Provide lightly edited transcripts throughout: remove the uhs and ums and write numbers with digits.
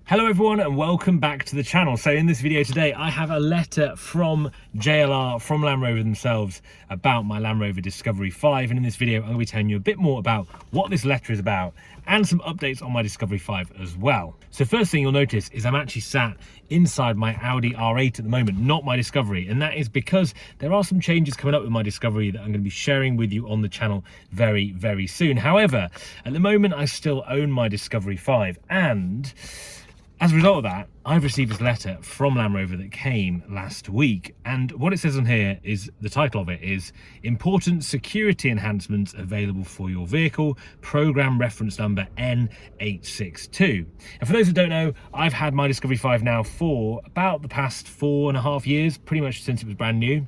Hello everyone and welcome back to the channel. So in this video today I have a letter from JLR, from Land Rover themselves, about my Land Rover Discovery 5, and in this video I'm going to be telling you a bit more about what this letter is about and some updates on my Discovery 5 as well. So first thing you'll notice is I'm actually sat inside my Audi R8 at the moment, not my Discovery, and that is because there are some changes coming up with my Discovery that I'm going to be sharing with you on the channel very, very soon. However, at the moment I still own my Discovery 5, and as a result of that, I've received this letter from Land Rover that came last week, and what it says on here is, the title of it is Important Security Enhancements Available for Your Vehicle, Program Reference Number N862. And for those that don't know, I've had my Discovery 5 now for about the past 4.5 years, pretty much since it was brand new.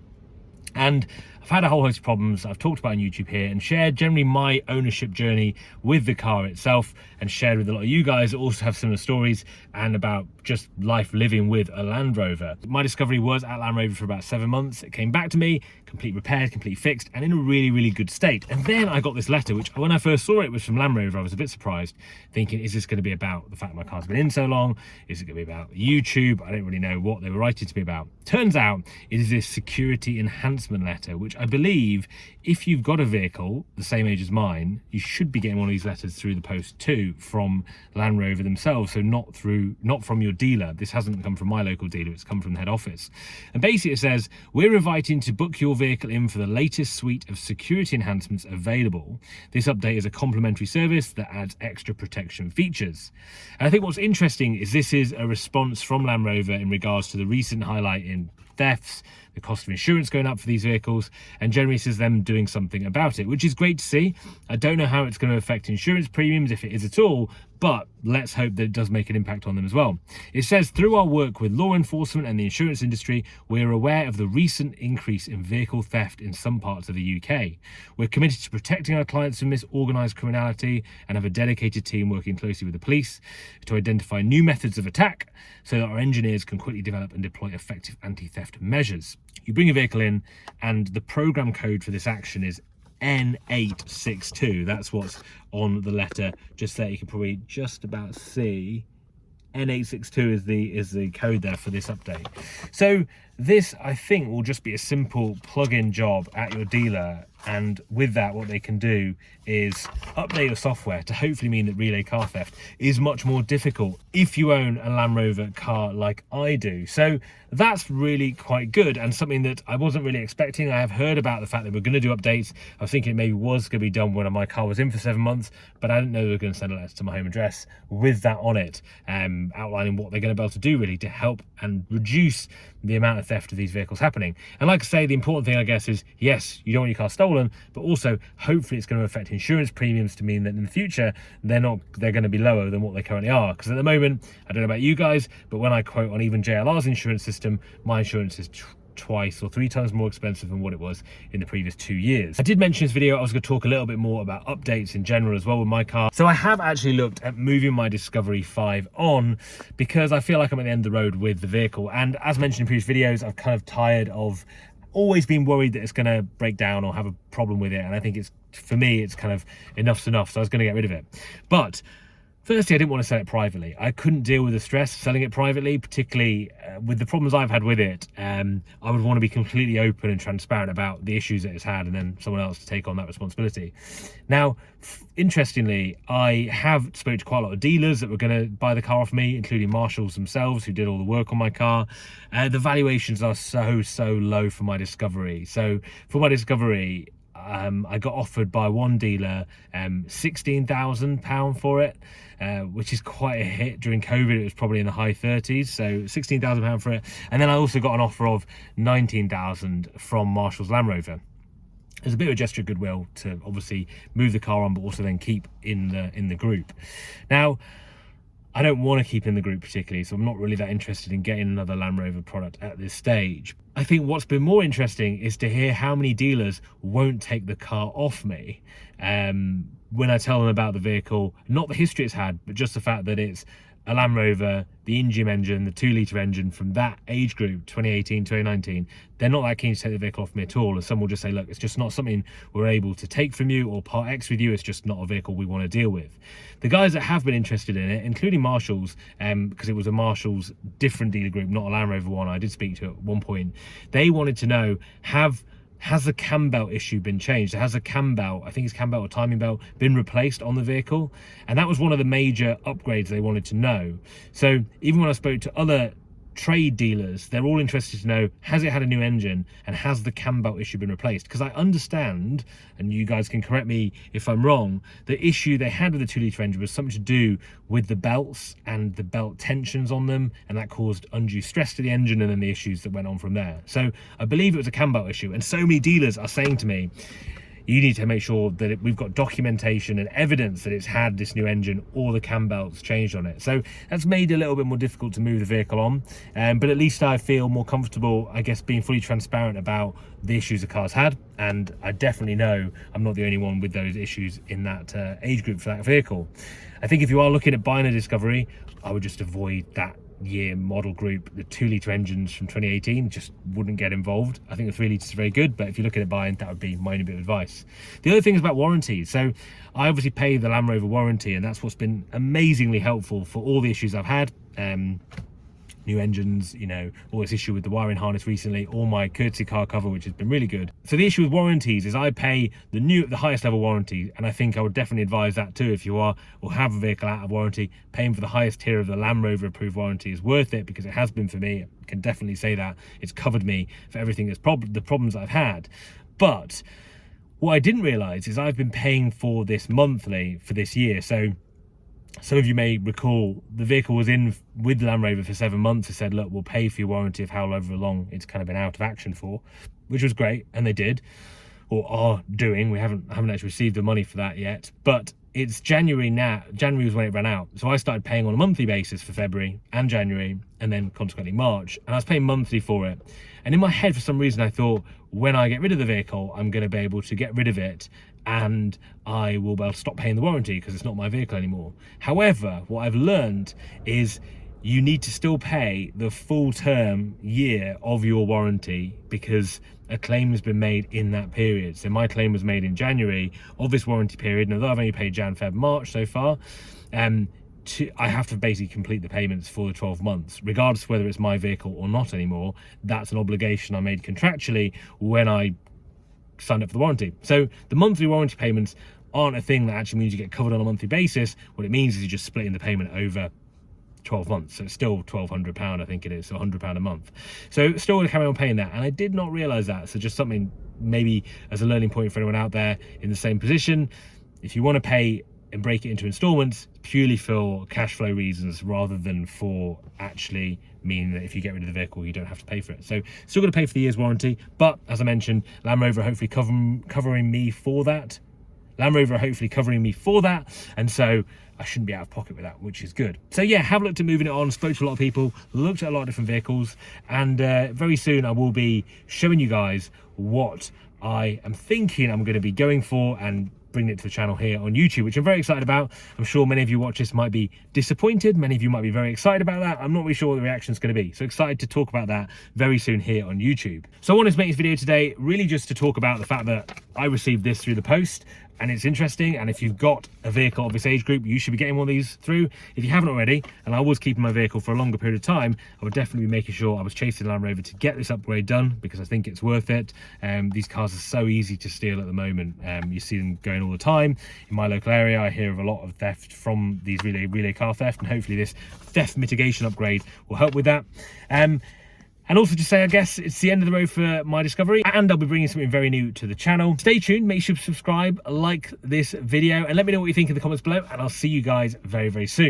And I've had a whole host of problems I've talked about on YouTube here and shared generally my ownership journey with the car itself, and shared with a lot of you guys that also have similar stories and about just life living with a Land Rover. My Discovery was at Land Rover for about 7 months. It came back to me, complete repaired, complete fixed, and in a really, really good state. And then I got this letter, which when I first saw it was from Land Rover. I was a bit surprised, thinking, is this going to be about the fact my car's been in so long? Is it going to be about YouTube? I don't really know what they were writing to me about. Turns out it is this security enhancement letter, which I believe if you've got a vehicle the same age as mine, you should be getting one of these letters through the post too, from Land Rover themselves. So not from your dealer. This hasn't come from my local dealer, it's come from the head office. And basically it says, we're inviting to book your vehicle in for the latest suite of security enhancements available. This update is a complimentary service that adds extra protection features. And I think what's interesting is this is a response from Land Rover in regards to the recent highlight in thefts, the cost of insurance going up for these vehicles, and generally says them doing something about it, which is great to see. I don't know how it's going to affect insurance premiums, if it is at all, but let's hope that it does make an impact on them as well. It says, through our work with law enforcement and the insurance industry, we're aware of the recent increase in vehicle theft in some parts of the UK. We're committed to protecting our clients from this organised criminality and have a dedicated team working closely with the police to identify new methods of attack so that our engineers can quickly develop and deploy effective anti-theft measures. You bring a vehicle in, and the program code for this action is N862. That's what's on the letter just there. You can probably just about see N862 is the code there for this update. So this, I think, will just be a simple plug-in job at your dealer, and with that what they can do is update your software to hopefully mean that relay car theft is much more difficult if you own a Land Rover car like I do. So that's really quite good, and something that I wasn't really expecting. I have heard about the fact that we're going to do updates. I was thinking it maybe was going to be done when my car was in for 7 months, but I didn't know they were going to send a letter to my home address with that on it, outlining what they're going to be able to do really to help and reduce the amount of theft of these vehicles happening. And like I say, the important thing I guess is, yes, you don't want your car stolen, but also hopefully it's going to affect insurance premiums to mean that in the future they're going to be lower than what they currently are. Because at the moment, I don't know about you guys, but when I quote on even JLR's insurance system, my insurance is twice or 3 times more expensive than what it was in the previous 2 years. I did mention in this video I was going to talk a little bit more about updates in general as well with my car. So I have actually looked at moving my Discovery 5 on, because I feel like I'm at the end of the road with the vehicle, and as mentioned in previous videos, I'm kind of tired of always being worried that it's going to break down or have a problem with it, and I think it's, for me, it's kind of enough's enough, so I was going to get rid of it. But firstly, I didn't want to sell it privately. I couldn't deal with the stress of selling it privately, particularly with the problems I've had with it. I would want to be completely open and transparent about the issues that it's had, and then someone else to take on that responsibility. Now, interestingly, I have spoke to quite a lot of dealers that were going to buy the car off me, including Marshalls themselves, who did all the work on my car. The valuations are so low for my Discovery. So for my Discovery, I got offered by one dealer £16,000 for it, which is quite a hit. During COVID, it was probably in the high 30s, so £16,000 for it. And then I also got an offer of £19,000 from Marshall's Land Rover. There's a bit of a gesture of goodwill to obviously move the car on, but also then keep in the group. Now, I don't want to keep in the group particularly, so I'm not really that interested in getting another Land Rover product at this stage. I think what's been more interesting is to hear how many dealers won't take the car off me when I tell them about the vehicle, not the history it's had, but just the fact that it's a Land Rover, the Ingenium engine, the 2-litre engine from that age group, 2018, 2019, they're not that keen to take the vehicle off me at all. And some will just say, look, it's just not something we're able to take from you or part X with you. It's just not a vehicle we want to deal with. The guys that have been interested in it, including Marshall's, because it was a Marshall's different dealer group, not a Land Rover one I did speak to at one point, they wanted to know, has the cam belt issue been changed? Has the cam belt, I think it's cam belt or timing belt, been replaced on the vehicle? And that was one of the major upgrades they wanted to know. So even when I spoke to other trade dealers, they're all interested to know, has it had a new engine and has the cam belt issue been replaced? Because I understand, and you guys can correct me if I'm wrong, the issue they had with the 2-litre engine was something to do with the belts and the belt tensions on them, and that caused undue stress to the engine and then the issues that went on from there. So I believe it was a cam belt issue, and so many dealers are saying to me, you need to make sure that we've got documentation and evidence that it's had this new engine or the cam belts changed on it. So that's made it a little bit more difficult to move the vehicle on, but at least I feel more comfortable, I guess, being fully transparent about the issues the car's had. And I definitely know I'm not the only one with those issues in that age group for that vehicle. I think if you are looking at buying a Discovery, I would just avoid that year model group. The 2-litre engines from 2018 just wouldn't get involved. I think the 3 litres is very good, but if you're looking at buying, that would be my only bit of advice. The other thing is about warranties. So I obviously pay the Land Rover warranty, and that's what's been amazingly helpful for all the issues I've had. New engines, you know, all this issue with the wiring harness recently, all my courtesy car cover, which has been really good. So the issue with warranties is I pay the highest level warranty, and I think I would definitely advise that too. If you are or have a vehicle out of warranty, paying for the highest tier of the Land Rover approved warranty is worth it, because it has been for me. I can definitely say that it's covered me for everything that's the problems I've had. But what I didn't realize is I've been paying for this monthly for this year. So some of you may recall the vehicle was in with Land Rover for 7 months. It said, look, we'll pay for your warranty of however long it's kind of been out of action for, which was great, and they did, or are doing. I haven't actually received the money for that yet, but it's January now. January was when it ran out, so I started paying on a monthly basis for February and January, and then consequently March, and I was paying monthly for it. And in my head, for some reason, I thought, when I get rid of the vehicle, I'm going to be able to get rid of it and I will be able to stop paying the warranty because it's not my vehicle anymore. However, what I've learned is you need to still pay the full term year of your warranty, because a claim has been made in that period. So my claim was made in January of this warranty period, and although I've only paid Jan, Feb, March so far, I have to basically complete the payments for the 12 months, regardless of whether it's my vehicle or not anymore. That's an obligation I made contractually when I signed up for the warranty. So the monthly warranty payments aren't a thing that actually means you get covered on a monthly basis. What it means is you're just splitting the payment over 12 months. So it's still £1,200, I think it is, so £100 a month. So still going to carry on paying that, and I did not realize that. So just something maybe as a learning point for anyone out there in the same position. If you want to pay and break it into installments purely for cash flow reasons, rather than for actually meaning that if you get rid of the vehicle you don't have to pay for it. So still going to pay for the year's warranty, but as I mentioned, Land Rover are hopefully covering me for that. Land Rover are hopefully covering me for that, and so I shouldn't be out of pocket with that, which is good. So yeah, have looked at moving it on, spoke to a lot of people, looked at a lot of different vehicles, and very soon I will be showing you guys what I am thinking I'm going to be going for and bringing it to the channel here on YouTube, which I'm very excited about. I'm sure many of you watch this might be disappointed. Many of you might be very excited about that. I'm not really sure what the reaction is going to be. So excited to talk about that very soon here on YouTube. So I wanted to make this video today really just to talk about the fact that I received this through the post, and it's interesting. And if you've got a vehicle of this age group, you should be getting one of these through. If you haven't already, and I was keeping my vehicle for a longer period of time, I would definitely be making sure I was chasing Land Rover to get this upgrade done, because I think it's worth it. These cars are so easy to steal at the moment. You see them going all the time. In my local area, I hear of a lot of theft from these relay car theft, and hopefully this theft mitigation upgrade will help with that. And also to say, I guess it's the end of the road for my Discovery, and I'll be bringing something very new to the channel. Stay tuned, make sure to subscribe, like this video, and let me know what you think in the comments below, and I'll see you guys very, very soon.